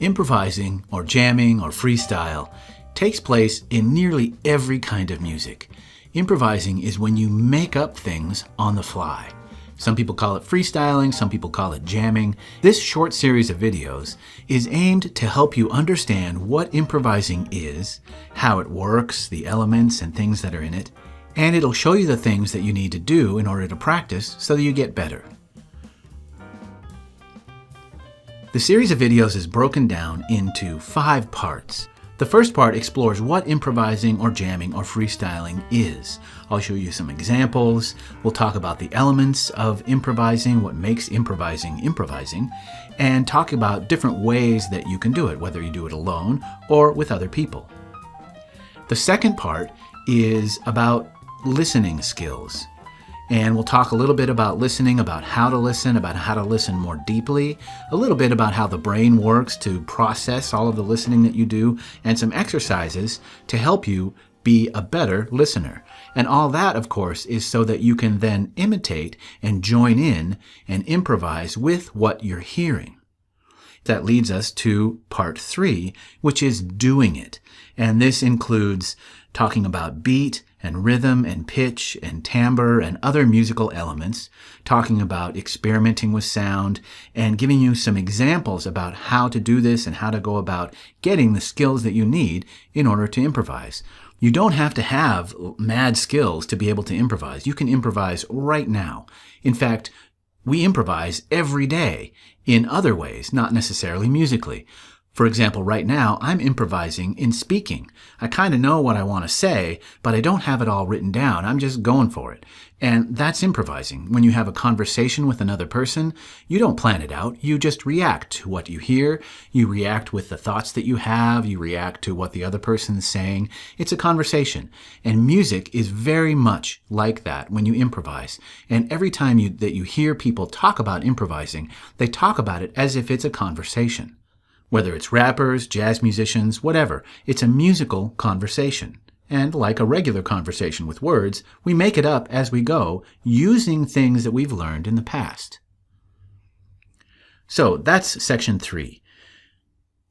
Improvising, or jamming, or freestyle takes place in nearly every kind of music. Improvising is when you make up things on the fly. Some people call it freestyling, some people call it jamming. This short series of videos is aimed to help you understand what improvising is, how it works, the elements and things that are in it, and it'll show you the things that you need to do in order to practice so that you get better. The series of videos is broken down into 5 parts. The first part explores what improvising or jamming or freestyling is. I'll show you some examples. We'll talk about the elements of improvising, what makes improvising, and talk about different ways that you can do it, whether you do it alone or with other people. The second part is about listening skills. And we'll talk a little bit about listening, about how to listen more deeply, a little bit about how the brain works to process all of the listening that you do, and some exercises to help you be a better listener. And all that, of course, is so that you can then imitate and join in and improvise with what you're hearing. That leads us to part 3, which is doing it. And this includes talking about beat and rhythm and pitch and timbre and other musical elements, talking about experimenting with sound, and giving you some examples about how to do this and how to go about getting the skills that you need in order to improvise. You don't have to have mad skills to be able to improvise. You can improvise right now. In fact, we improvise every day in other ways, not necessarily musically. For example, right now, I'm improvising in speaking. I kind of know what I want to say, but I don't have it all written down. I'm just going for it. And that's improvising. When you have a conversation with another person, you don't plan it out. You just react to what you hear. You react with the thoughts that you have. You react to what the other person is saying. It's a conversation. And music is very much like that when you improvise. And every time that you hear people talk about improvising, they talk about it as if it's a conversation. Whether it's rappers, jazz musicians, whatever, it's a musical conversation. And like a regular conversation with words, we make it up as we go using things that we've learned in the past. So that's section 3.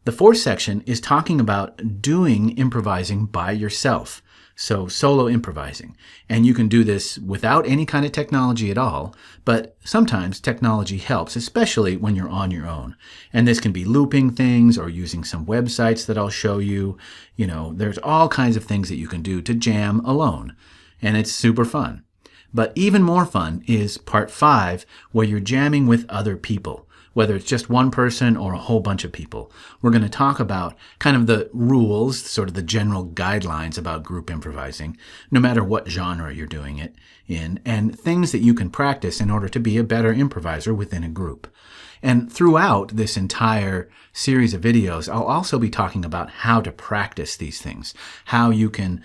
The 4th section is talking about doing improvising by yourself. So solo improvising. And you can do this without any kind of technology at all, but sometimes technology helps, especially when you're on your own. And this can be looping things or using some websites that I'll show you. You know, there's all kinds of things that you can do to jam alone. And it's super fun. But even more fun is part 5, where you're jamming with other people. Whether it's just one person or a whole bunch of people. We're going to talk about kind of the rules, sort of the general guidelines about group improvising, no matter what genre you're doing it in, and things that you can practice in order to be a better improviser within a group. And throughout this entire series of videos, I'll also be talking about how to practice these things, how you can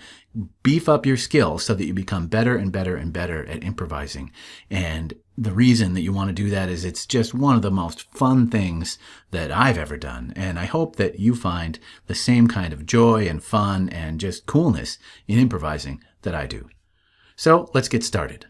beef up your skills so that you become better and better and better at improvising. And the reason that you want to do that is it's just one of the most fun things that I've ever done. And I hope that you find the same kind of joy and fun and just coolness in improvising that I do. So let's get started.